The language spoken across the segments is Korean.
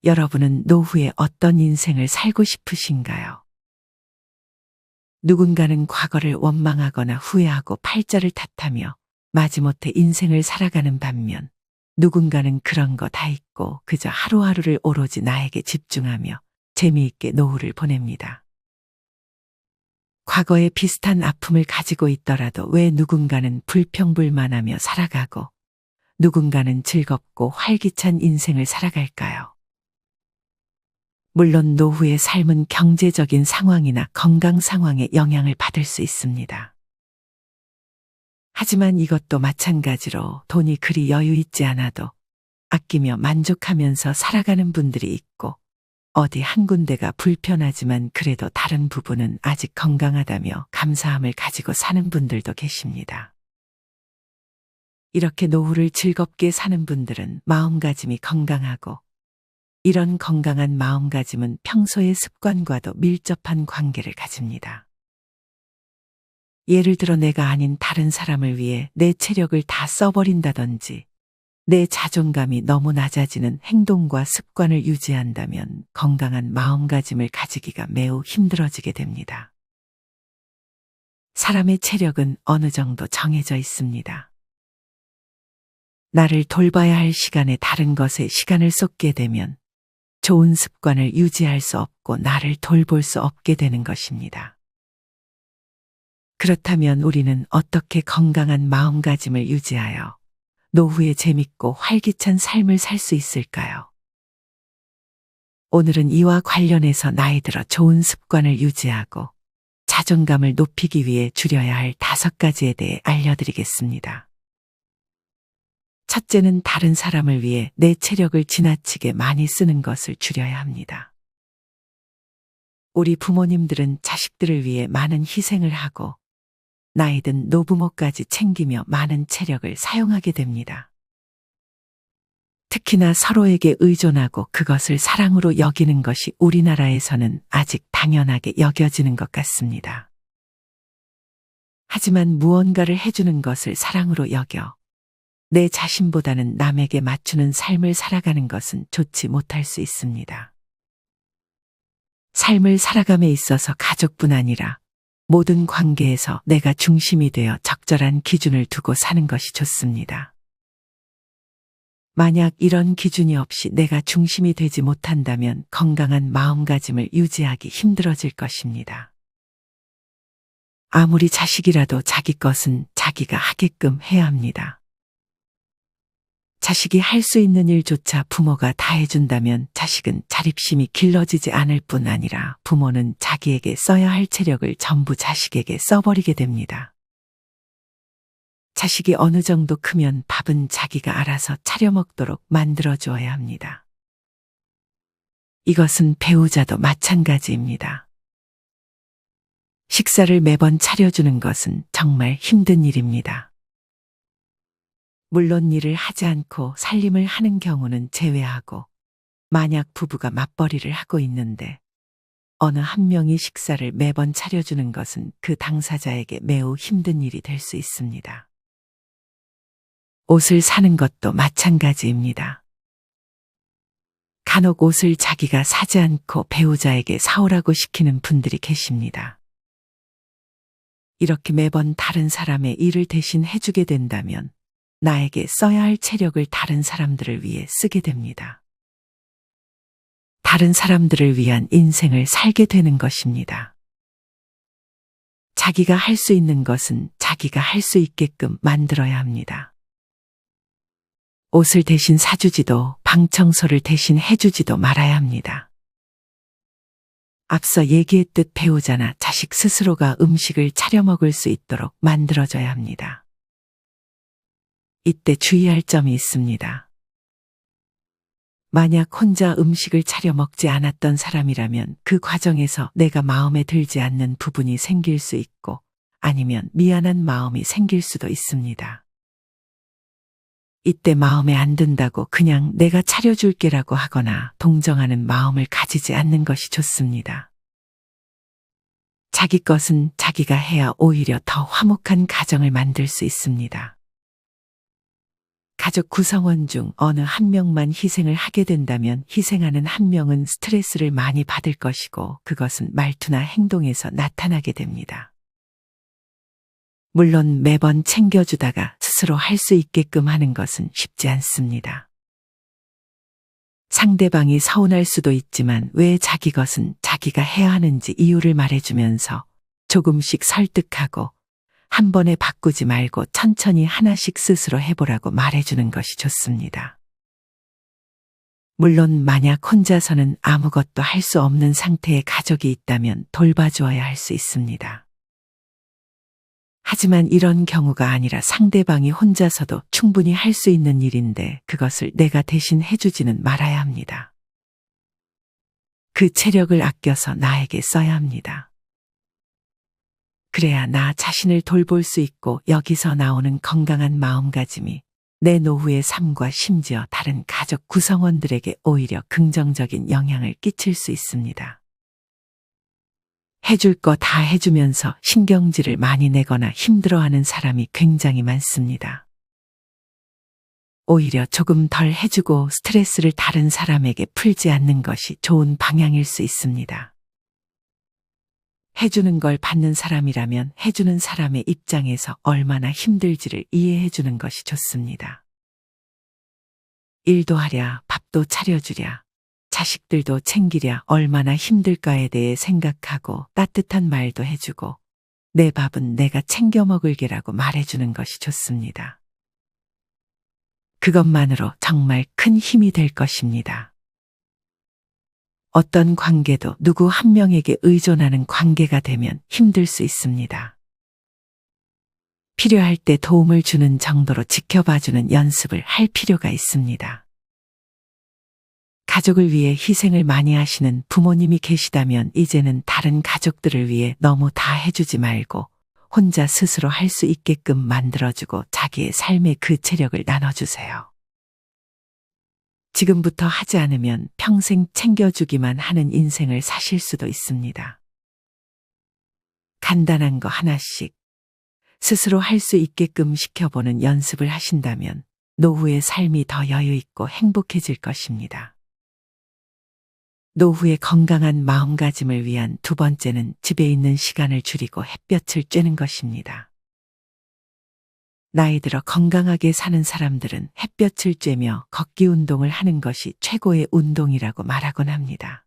여러분은 노후에 어떤 인생을 살고 싶으신가요? 누군가는 과거를 원망하거나 후회하고 팔자를 탓하며 마지못해 인생을 살아가는 반면, 누군가는 그런 거 다 잊고 그저 하루하루를 오로지 나에게 집중하며 재미있게 노후를 보냅니다. 과거에 비슷한 아픔을 가지고 있더라도 왜 누군가는 불평불만하며 살아가고 누군가는 즐겁고 활기찬 인생을 살아갈까요? 물론 노후의 삶은 경제적인 상황이나 건강 상황에 영향을 받을 수 있습니다. 하지만 이것도 마찬가지로 돈이 그리 여유 있지 않아도 아끼며 만족하면서 살아가는 분들이 있고, 어디 한 군데가 불편하지만 그래도 다른 부분은 아직 건강하다며 감사함을 가지고 사는 분들도 계십니다. 이렇게 노후를 즐겁게 사는 분들은 마음가짐이 건강하고, 이런 건강한 마음가짐은 평소의 습관과도 밀접한 관계를 가집니다. 예를 들어 내가 아닌 다른 사람을 위해 내 체력을 다 써버린다든지, 내 자존감이 너무 낮아지는 행동과 습관을 유지한다면 건강한 마음가짐을 가지기가 매우 힘들어지게 됩니다. 사람의 체력은 어느 정도 정해져 있습니다. 나를 돌봐야 할 시간에 다른 것에 시간을 쏟게 되면 좋은 습관을 유지할 수 없고 나를 돌볼 수 없게 되는 것입니다. 그렇다면 우리는 어떻게 건강한 마음가짐을 유지하여 노후에 재밌고 활기찬 삶을 살 수 있을까요? 오늘은 이와 관련해서 나이 들어 좋은 습관을 유지하고 자존감을 높이기 위해 줄여야 할 5가지에 대해 알려드리겠습니다. 첫째는 다른 사람을 위해 내 체력을 지나치게 많이 쓰는 것을 줄여야 합니다. 우리 부모님들은 자식들을 위해 많은 희생을 하고 나이든 노부모까지 챙기며 많은 체력을 사용하게 됩니다. 특히나 서로에게 의존하고 그것을 사랑으로 여기는 것이 우리나라에서는 아직 당연하게 여겨지는 것 같습니다. 하지만 무언가를 해주는 것을 사랑으로 여겨 내 자신보다는 남에게 맞추는 삶을 살아가는 것은 좋지 못할 수 있습니다. 삶을 살아감에 있어서 가족뿐 아니라 모든 관계에서 내가 중심이 되어 적절한 기준을 두고 사는 것이 좋습니다. 만약 이런 기준이 없이 내가 중심이 되지 못한다면 건강한 마음가짐을 유지하기 힘들어질 것입니다. 아무리 자식이라도 자기 것은 자기가 하게끔 해야 합니다. 자식이 할 수 있는 일조차 부모가 다 해준다면 자식은 자립심이 길러지지 않을 뿐 아니라 부모는 자기에게 써야 할 체력을 전부 자식에게 써버리게 됩니다. 자식이 어느 정도 크면 밥은 자기가 알아서 차려 먹도록 만들어 주어야 합니다. 이것은 배우자도 마찬가지입니다. 식사를 매번 차려주는 것은 정말 힘든 일입니다. 물론 일을 하지 않고 살림을 하는 경우는 제외하고, 만약 부부가 맞벌이를 하고 있는데 어느 한 명이 식사를 매번 차려주는 것은 그 당사자에게 매우 힘든 일이 될 수 있습니다. 옷을 사는 것도 마찬가지입니다. 간혹 옷을 자기가 사지 않고 배우자에게 사오라고 시키는 분들이 계십니다. 이렇게 매번 다른 사람의 일을 대신 해주게 된다면 나에게 써야 할 체력을 다른 사람들을 위해 쓰게 됩니다. 다른 사람들을 위한 인생을 살게 되는 것입니다. 자기가 할 수 있는 것은 자기가 할 수 있게끔 만들어야 합니다. 옷을 대신 사주지도 방 청소를 대신 해주지도 말아야 합니다. 앞서 얘기했듯 배우자나 자식 스스로가 음식을 차려 먹을 수 있도록 만들어줘야 합니다. 이때 주의할 점이 있습니다. 만약 혼자 음식을 차려 먹지 않았던 사람이라면 그 과정에서 내가 마음에 들지 않는 부분이 생길 수 있고, 아니면 미안한 마음이 생길 수도 있습니다. 이때 마음에 안 든다고 그냥 내가 차려줄게라고 하거나 동정하는 마음을 가지지 않는 것이 좋습니다. 자기 것은 자기가 해야 오히려 더 화목한 가정을 만들 수 있습니다. 가족 구성원 중 어느 한 명만 희생을 하게 된다면 희생하는 한 명은 스트레스를 많이 받을 것이고 그것은 말투나 행동에서 나타나게 됩니다. 물론 매번 챙겨주다가 스스로 할 수 있게끔 하는 것은 쉽지 않습니다. 상대방이 서운할 수도 있지만 왜 자기 것은 자기가 해야 하는지 이유를 말해주면서 조금씩 설득하고 한 번에 바꾸지 말고 천천히 하나씩 스스로 해보라고 말해주는 것이 좋습니다. 물론 만약 혼자서는 아무것도 할 수 없는 상태의 가족이 있다면 돌봐주어야 할 수 있습니다. 하지만 이런 경우가 아니라 상대방이 혼자서도 충분히 할 수 있는 일인데 그것을 내가 대신 해주지는 말아야 합니다. 그 체력을 아껴서 나에게 써야 합니다. 그래야 나 자신을 돌볼 수 있고 여기서 나오는 건강한 마음가짐이 내 노후의 삶과 심지어 다른 가족 구성원들에게 오히려 긍정적인 영향을 끼칠 수 있습니다. 해줄 거 다 해주면서 신경질을 많이 내거나 힘들어하는 사람이 굉장히 많습니다. 오히려 조금 덜 해주고 스트레스를 다른 사람에게 풀지 않는 것이 좋은 방향일 수 있습니다. 해주는 걸 받는 사람이라면 해주는 사람의 입장에서 얼마나 힘들지를 이해해주는 것이 좋습니다. 일도 하랴, 밥도 차려주랴, 자식들도 챙기랴 얼마나 힘들까에 대해 생각하고 따뜻한 말도 해주고 내 밥은 내가 챙겨 먹을게라고 말해주는 것이 좋습니다. 그것만으로 정말 큰 힘이 될 것입니다. 어떤 관계도 누구 한 명에게 의존하는 관계가 되면 힘들 수 있습니다. 필요할 때 도움을 주는 정도로 지켜봐주는 연습을 할 필요가 있습니다. 가족을 위해 희생을 많이 하시는 부모님이 계시다면 이제는 다른 가족들을 위해 너무 다 해주지 말고 혼자 스스로 할 수 있게끔 만들어주고 자기의 삶의 그 체력을 나눠주세요. 지금부터 하지 않으면 평생 챙겨주기만 하는 인생을 사실 수도 있습니다. 간단한 거 하나씩 스스로 할 수 있게끔 시켜보는 연습을 하신다면 노후의 삶이 더 여유 있고 행복해질 것입니다. 노후의 건강한 마음가짐을 위한 두 번째는 집에 있는 시간을 줄이고 햇볕을 쬐는 것입니다. 나이 들어 건강하게 사는 사람들은 햇볕을 쬐며 걷기 운동을 하는 것이 최고의 운동이라고 말하곤 합니다.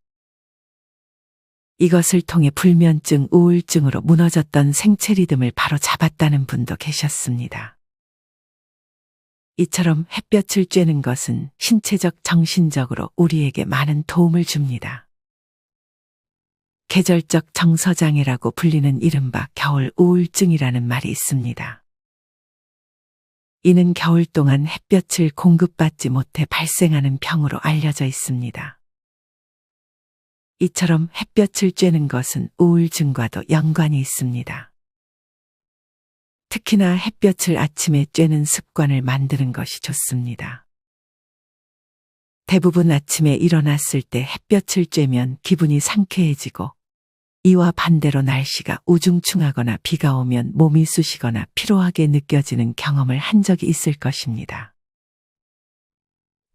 이것을 통해 불면증, 우울증으로 무너졌던 생체 리듬을 바로 잡았다는 분도 계셨습니다. 이처럼 햇볕을 쬐는 것은 신체적, 정신적으로 우리에게 많은 도움을 줍니다. 계절적 정서장애라고 불리는 이른바 겨울 우울증이라는 말이 있습니다. 이는 겨울 동안 햇볕을 공급받지 못해 발생하는 병으로 알려져 있습니다. 이처럼 햇볕을 쬐는 것은 우울증과도 연관이 있습니다. 특히나 햇볕을 아침에 쬐는 습관을 만드는 것이 좋습니다. 대부분 아침에 일어났을 때 햇볕을 쬐면 기분이 상쾌해지고 이와 반대로 날씨가 우중충하거나 비가 오면 몸이 쑤시거나 피로하게 느껴지는 경험을 한 적이 있을 것입니다.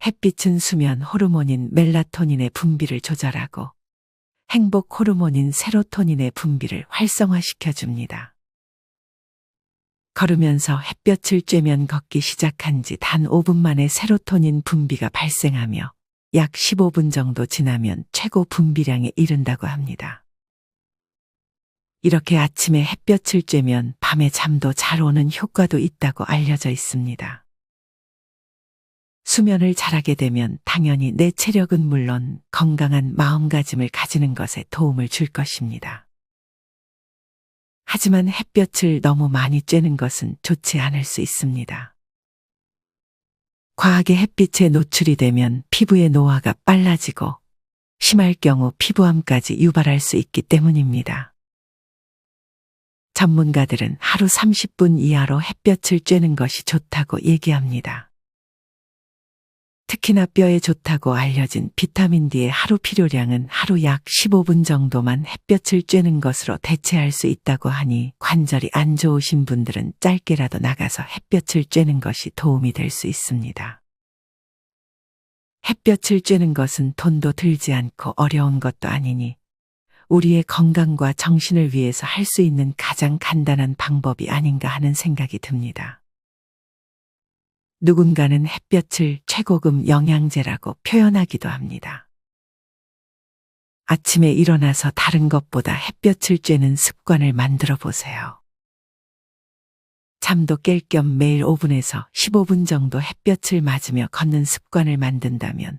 햇빛은 수면 호르몬인 멜라토닌의 분비를 조절하고 행복 호르몬인 세로토닌의 분비를 활성화시켜 줍니다. 걸으면서 햇볕을 쬐면 걷기 시작한 지 단 5분 만에 세로토닌 분비가 발생하며 약 15분 정도 지나면 최고 분비량에 이른다고 합니다. 이렇게 아침에 햇볕을 쬐면 밤에 잠도 잘 오는 효과도 있다고 알려져 있습니다. 수면을 잘하게 되면 당연히 내 체력은 물론 건강한 마음가짐을 가지는 것에 도움을 줄 것입니다. 하지만 햇볕을 너무 많이 쬐는 것은 좋지 않을 수 있습니다. 과하게 햇빛에 노출이 되면 피부의 노화가 빨라지고 심할 경우 피부암까지 유발할 수 있기 때문입니다. 전문가들은 하루 30분 이하로 햇볕을 쬐는 것이 좋다고 얘기합니다. 특히나 뼈에 좋다고 알려진 비타민 D의 하루 필요량은 하루 약 15분 정도만 햇볕을 쬐는 것으로 대체할 수 있다고 하니 관절이 안 좋으신 분들은 짧게라도 나가서 햇볕을 쬐는 것이 도움이 될 수 있습니다. 햇볕을 쬐는 것은 돈도 들지 않고 어려운 것도 아니니 우리의 건강과 정신을 위해서 할 수 있는 가장 간단한 방법이 아닌가 하는 생각이 듭니다. 누군가는 햇볕을 최고급 영양제라고 표현하기도 합니다. 아침에 일어나서 다른 것보다 햇볕을 쬐는 습관을 만들어 보세요. 잠도 깰 겸 매일 5분에서 15분 정도 햇볕을 맞으며 걷는 습관을 만든다면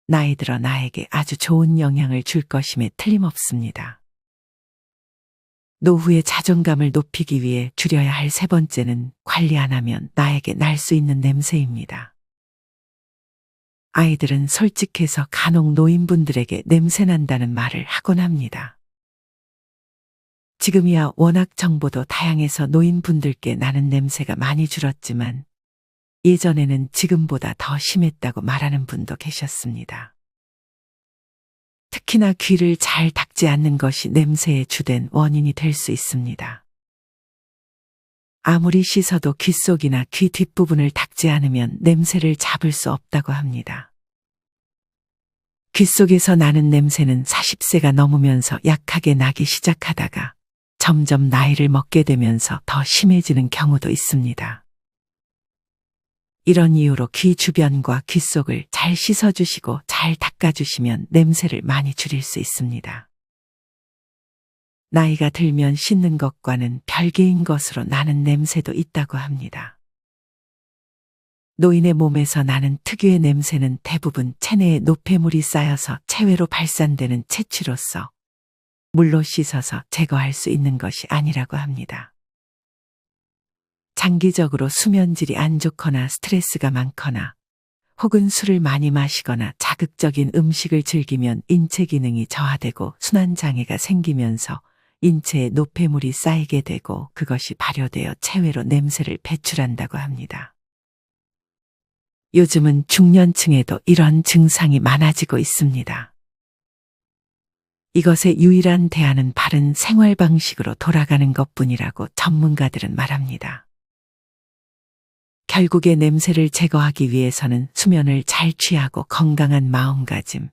나이 들어 나에게 아주 좋은 영향을 줄 것임에 틀림없습니다. 노후의 자존감을 높이기 위해 줄여야 할 세 번째는 관리 안 하면 나에게 날 수 있는 냄새입니다. 아이들은 솔직해서 간혹 노인분들에게 냄새난다는 말을 하곤 합니다. 지금이야 워낙 정보도 다양해서 노인분들께 나는 냄새가 많이 줄었지만 예전에는 지금보다 더 심했다고 말하는 분도 계셨습니다. 특히나 귀를 잘 닦지 않는 것이 냄새의 주된 원인이 될 수 있습니다. 아무리 씻어도 귀 속이나 귀 뒷부분을 닦지 않으면 냄새를 잡을 수 없다고 합니다. 귀 속에서 나는 냄새는 40세가 넘으면서 약하게 나기 시작하다가 점점 나이를 먹게 되면서 더 심해지는 경우도 있습니다. 이런 이유로 귀 주변과 귀 속을 잘 씻어주시고 잘 닦아주시면 냄새를 많이 줄일 수 있습니다. 나이가 들면 씻는 것과는 별개인 것으로 나는 냄새도 있다고 합니다. 노인의 몸에서 나는 특유의 냄새는 대부분 체내에 노폐물이 쌓여서 체외로 발산되는 채취로서 물로 씻어서 제거할 수 있는 것이 아니라고 합니다. 장기적으로 수면질이 안 좋거나 스트레스가 많거나 혹은 술을 많이 마시거나 자극적인 음식을 즐기면 인체 기능이 저하되고 순환장애가 생기면서 인체에 노폐물이 쌓이게 되고 그것이 발효되어 체외로 냄새를 배출한다고 합니다. 요즘은 중년층에도 이런 증상이 많아지고 있습니다. 이것의 유일한 대안은 바른 생활 방식으로 돌아가는 것뿐이라고 전문가들은 말합니다. 결국에 냄새를 제거하기 위해서는 수면을 잘 취하고 건강한 마음가짐,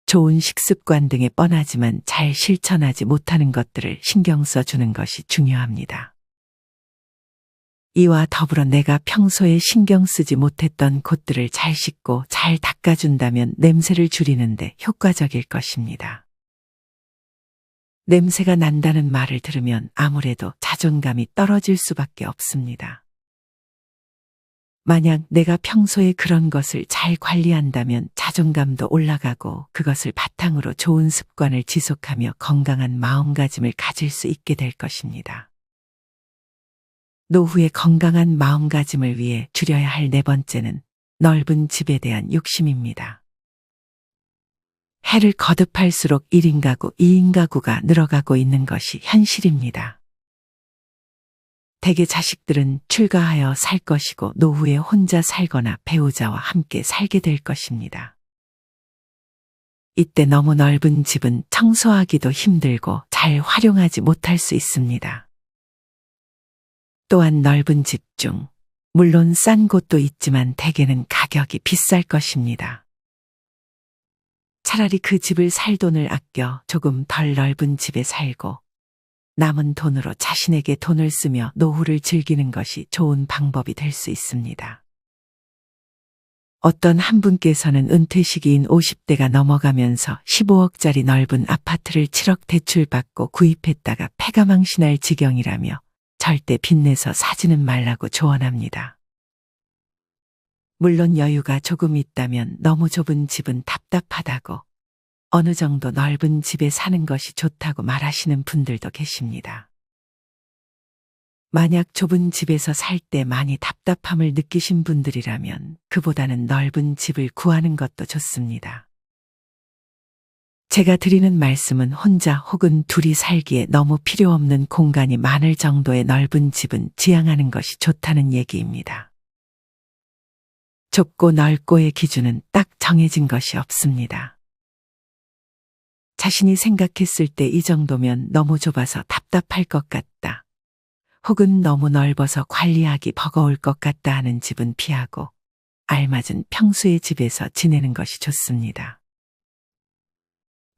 좋은 식습관 등에 뻔하지만 잘 실천하지 못하는 것들을 신경 써주는 것이 중요합니다. 이와 더불어 내가 평소에 신경 쓰지 못했던 곳들을 잘 씻고 잘 닦아준다면 냄새를 줄이는데 효과적일 것입니다. 냄새가 난다는 말을 들으면 아무래도 자존감이 떨어질 수밖에 없습니다. 만약 내가 평소에 그런 것을 잘 관리한다면 자존감도 올라가고 그것을 바탕으로 좋은 습관을 지속하며 건강한 마음가짐을 가질 수 있게 될 것입니다. 노후의 건강한 마음가짐을 위해 줄여야 할 네 번째는 넓은 집에 대한 욕심입니다. 해를 거듭할수록 1인 가구, 2인 가구가 늘어가고 있는 것이 현실입니다. 대개 자식들은 출가하여 살 것이고 노후에 혼자 살거나 배우자와 함께 살게 될 것입니다. 이때 너무 넓은 집은 청소하기도 힘들고 잘 활용하지 못할 수 있습니다. 또한 넓은 집 중 물론 싼 곳도 있지만 대개는 가격이 비쌀 것입니다. 차라리 그 집을 살 돈을 아껴 조금 덜 넓은 집에 살고 남은 돈으로 자신에게 돈을 쓰며 노후를 즐기는 것이 좋은 방법이 될 수 있습니다. 어떤 한 분께서는 은퇴 시기인 50대가 넘어가면서 15억짜리 넓은 아파트를 7억 대출받고 구입했다가 패가망신할 지경이라며 절대 빚내서 사지는 말라고 조언합니다. 물론 여유가 조금 있다면 너무 좁은 집은 답답하다고 어느 정도 넓은 집에 사는 것이 좋다고 말하시는 분들도 계십니다. 만약 좁은 집에서 살 때 많이 답답함을 느끼신 분들이라면 그보다는 넓은 집을 구하는 것도 좋습니다. 제가 드리는 말씀은 혼자 혹은 둘이 살기에 너무 필요 없는 공간이 많을 정도의 넓은 집은 지향하는 것이 좋다는 얘기입니다. 좁고 넓고의 기준은 딱 정해진 것이 없습니다. 자신이 생각했을 때 이 정도면 너무 좁아서 답답할 것 같다. 혹은 너무 넓어서 관리하기 버거울 것 같다 하는 집은 피하고 알맞은 평수의 집에서 지내는 것이 좋습니다.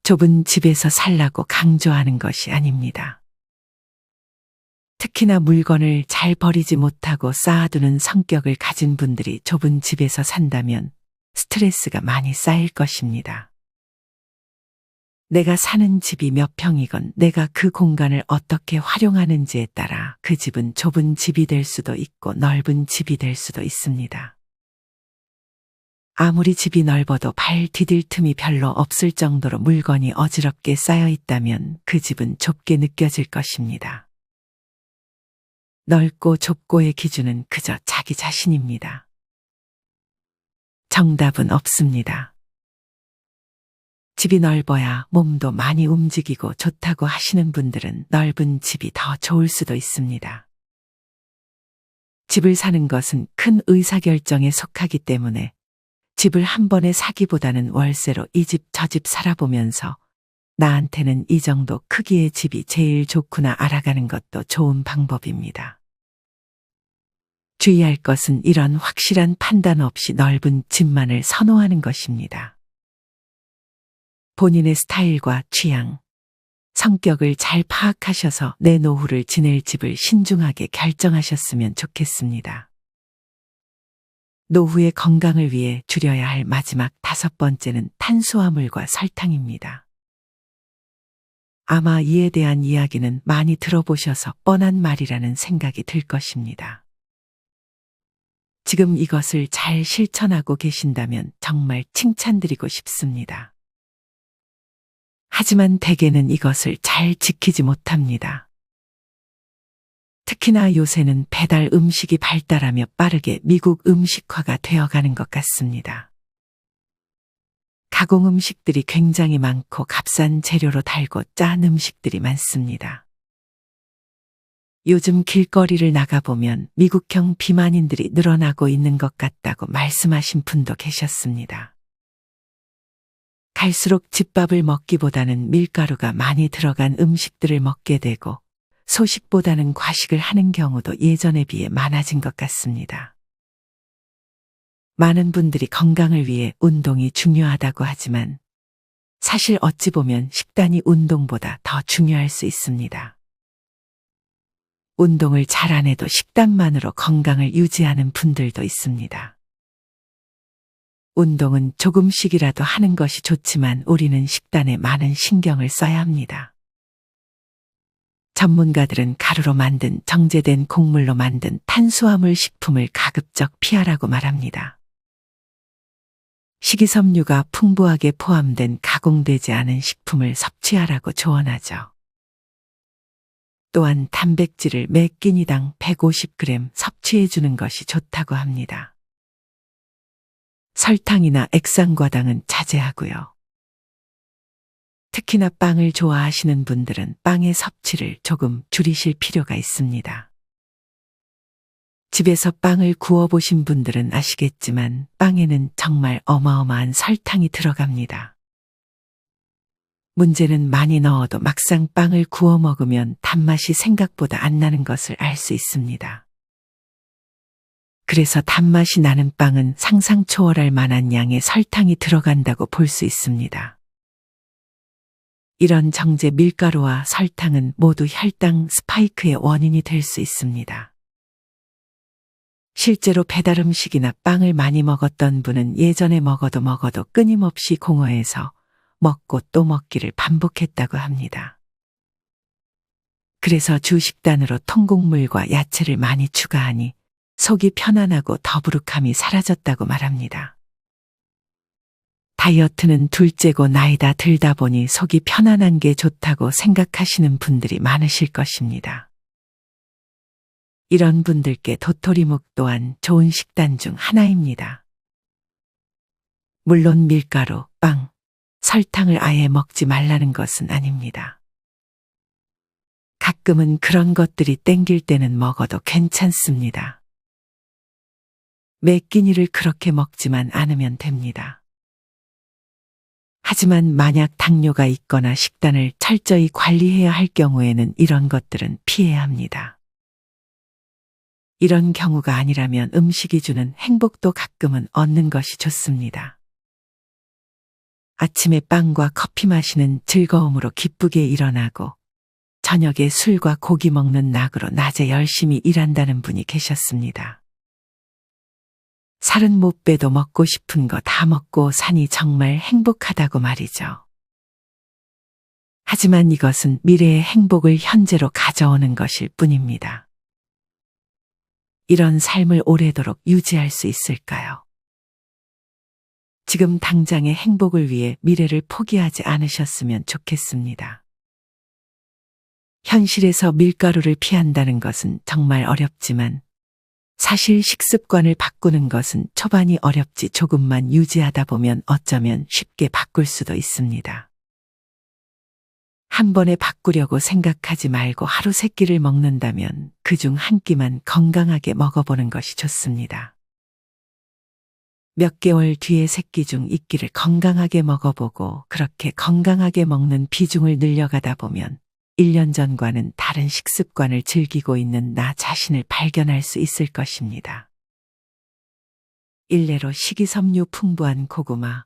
좁은 집에서 살라고 강조하는 것이 아닙니다. 특히나 물건을 잘 버리지 못하고 쌓아두는 성격을 가진 분들이 좁은 집에서 산다면 스트레스가 많이 쌓일 것입니다. 내가 사는 집이 몇 평이건 내가 그 공간을 어떻게 활용하는지에 따라 그 집은 좁은 집이 될 수도 있고 넓은 집이 될 수도 있습니다. 아무리 집이 넓어도 발 디딜 틈이 별로 없을 정도로 물건이 어지럽게 쌓여 있다면 그 집은 좁게 느껴질 것입니다. 넓고 좁고의 기준은 그저 자기 자신입니다. 정답은 없습니다. 집이 넓어야 몸도 많이 움직이고 좋다고 하시는 분들은 넓은 집이 더 좋을 수도 있습니다. 집을 사는 것은 큰 의사결정에 속하기 때문에 집을 한 번에 사기보다는 월세로 이 집 저 집 살아보면서 나한테는 이 정도 크기의 집이 제일 좋구나 알아가는 것도 좋은 방법입니다. 주의할 것은 이런 확실한 판단 없이 넓은 집만을 선호하는 것입니다. 본인의 스타일과 취향, 성격을 잘 파악하셔서 내 노후를 지낼 집을 신중하게 결정하셨으면 좋겠습니다. 노후의 건강을 위해 줄여야 할 마지막 5번째는 탄수화물과 설탕입니다. 아마 이에 대한 이야기는 많이 들어보셔서 뻔한 말이라는 생각이 들 것입니다. 지금 이것을 잘 실천하고 계신다면 정말 칭찬드리고 싶습니다. 하지만 대개는 이것을 잘 지키지 못합니다. 특히나 요새는 배달 음식이 발달하며 빠르게 미국 음식화가 되어가는 것 같습니다. 가공 음식들이 굉장히 많고 값싼 재료로 달고 짠 음식들이 많습니다. 요즘 길거리를 나가보면 미국형 비만인들이 늘어나고 있는 것 같다고 말씀하신 분도 계셨습니다. 갈수록 집밥을 먹기보다는 밀가루가 많이 들어간 음식들을 먹게 되고 소식보다는 과식을 하는 경우도 예전에 비해 많아진 것 같습니다. 많은 분들이 건강을 위해 운동이 중요하다고 하지만 사실 어찌 보면 식단이 운동보다 더 중요할 수 있습니다. 운동을 잘 안 해도 식단만으로 건강을 유지하는 분들도 있습니다. 운동은 조금씩이라도 하는 것이 좋지만 우리는 식단에 많은 신경을 써야 합니다. 전문가들은 가루로 만든 정제된 곡물로 만든 탄수화물 식품을 가급적 피하라고 말합니다. 식이섬유가 풍부하게 포함된 가공되지 않은 식품을 섭취하라고 조언하죠. 또한 단백질을 매 끼니당 150g 섭취해 주는 것이 좋다고 합니다. 설탕이나 액상과당은 자제하고요. 특히나 빵을 좋아하시는 분들은 빵의 섭취를 조금 줄이실 필요가 있습니다. 집에서 빵을 구워보신 분들은 아시겠지만 빵에는 정말 어마어마한 설탕이 들어갑니다. 문제는 많이 넣어도 막상 빵을 구워 먹으면 단맛이 생각보다 안 나는 것을 알 수 있습니다. 그래서 단맛이 나는 빵은 상상 초월할 만한 양의 설탕이 들어간다고 볼 수 있습니다. 이런 정제 밀가루와 설탕은 모두 혈당 스파이크의 원인이 될 수 있습니다. 실제로 배달 음식이나 빵을 많이 먹었던 분은 예전에 먹어도 끊임없이 공허해서 먹고 또 먹기를 반복했다고 합니다. 그래서 주 식단으로 통곡물과 야채를 많이 추가하니 속이 편안하고 더부룩함이 사라졌다고 말합니다. 다이어트는 둘째고 나이다 들다 보니 속이 편안한 게 좋다고 생각하시는 분들이 많으실 것입니다. 이런 분들께 도토리묵 또한 좋은 식단 중 하나입니다. 물론 밀가루, 빵, 설탕을 아예 먹지 말라는 것은 아닙니다. 가끔은 그런 것들이 땡길 때는 먹어도 괜찮습니다. 매 끼니를 그렇게 먹지만 않으면 됩니다. 하지만 만약 당뇨가 있거나 식단을 철저히 관리해야 할 경우에는 이런 것들은 피해야 합니다. 이런 경우가 아니라면 음식이 주는 행복도 가끔은 얻는 것이 좋습니다. 아침에 빵과 커피 마시는 즐거움으로 기쁘게 일어나고 저녁에 술과 고기 먹는 낙으로 낮에 열심히 일한다는 분이 계셨습니다. 살은 못 빼도 먹고 싶은 거 다 먹고 사니 정말 행복하다고 말이죠. 하지만 이것은 미래의 행복을 현재로 가져오는 것일 뿐입니다. 이런 삶을 오래도록 유지할 수 있을까요? 지금 당장의 행복을 위해 미래를 포기하지 않으셨으면 좋겠습니다. 현실에서 밀가루를 피한다는 것은 정말 어렵지만 사실 식습관을 바꾸는 것은 초반이 어렵지 조금만 유지하다 보면 어쩌면 쉽게 바꿀 수도 있습니다. 한 번에 바꾸려고 생각하지 말고 하루 세 끼를 먹는다면 그중 한 끼만 건강하게 먹어보는 것이 좋습니다. 몇 개월 뒤에 세 끼 중 2끼를 건강하게 먹어보고 그렇게 건강하게 먹는 비중을 늘려가다 보면 1년 전과는 다른 식습관을 즐기고 있는 나 자신을 발견할 수 있을 것입니다. 일례로 식이섬유 풍부한 고구마,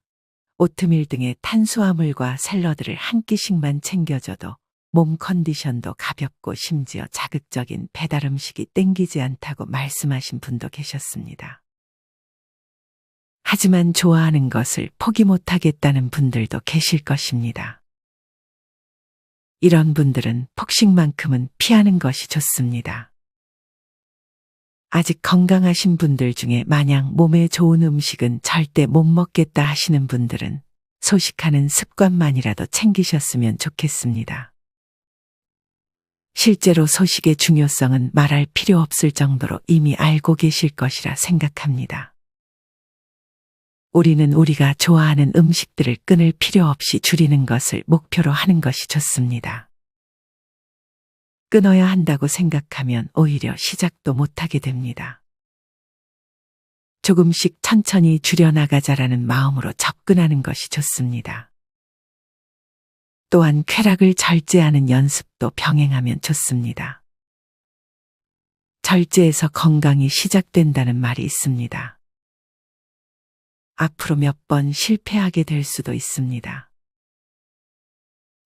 오트밀 등의 탄수화물과 샐러드를 한 끼씩만 챙겨줘도 몸 컨디션도 가볍고 심지어 자극적인 배달 음식이 땡기지 않다고 말씀하신 분도 계셨습니다. 하지만 좋아하는 것을 포기 못하겠다는 분들도 계실 것입니다. 이런 분들은 폭식만큼은 피하는 것이 좋습니다. 아직 건강하신 분들 중에 마냥 몸에 좋은 음식은 절대 못 먹겠다 하시는 분들은 소식하는 습관만이라도 챙기셨으면 좋겠습니다. 실제로 소식의 중요성은 말할 필요 없을 정도로 이미 알고 계실 것이라 생각합니다. 우리는 우리가 좋아하는 음식들을 끊을 필요 없이 줄이는 것을 목표로 하는 것이 좋습니다. 끊어야 한다고 생각하면 오히려 시작도 못하게 됩니다. 조금씩 천천히 줄여나가자라는 마음으로 접근하는 것이 좋습니다. 또한 쾌락을 절제하는 연습도 병행하면 좋습니다. 절제에서 건강이 시작된다는 말이 있습니다. 앞으로 몇 번 실패하게 될 수도 있습니다.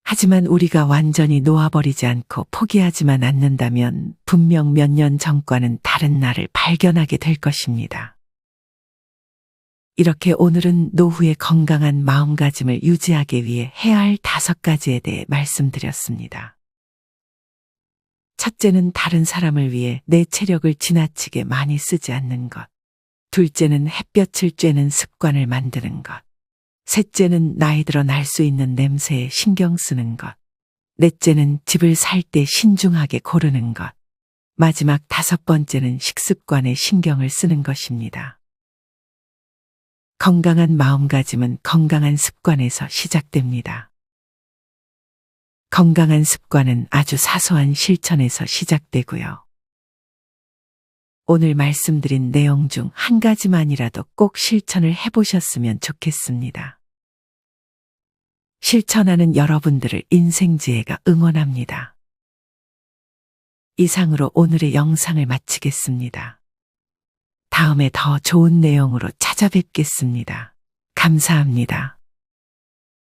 하지만 우리가 완전히 놓아버리지 않고 포기하지만 않는다면 분명 몇 년 전과는 다른 나를 발견하게 될 것입니다. 이렇게 오늘은 노후의 건강한 마음가짐을 유지하기 위해 해야 할 5가지에 대해 말씀드렸습니다. 첫째는 다른 사람을 위해 내 체력을 지나치게 많이 쓰지 않는 것. 둘째는 햇볕을 쬐는 습관을 만드는 것. 셋째는 나이 들어 날 수 있는 냄새에 신경 쓰는 것. 넷째는 집을 살 때 신중하게 고르는 것. 마지막 5번째는 식습관에 신경을 쓰는 것입니다. 건강한 마음가짐은 건강한 습관에서 시작됩니다. 건강한 습관은 아주 사소한 실천에서 시작되고요. 오늘 말씀드린 내용 중 한 가지만이라도 꼭 실천을 해보셨으면 좋겠습니다. 실천하는 여러분들을 인생지혜가 응원합니다. 이상으로 오늘의 영상을 마치겠습니다. 다음에 더 좋은 내용으로 찾아뵙겠습니다. 감사합니다.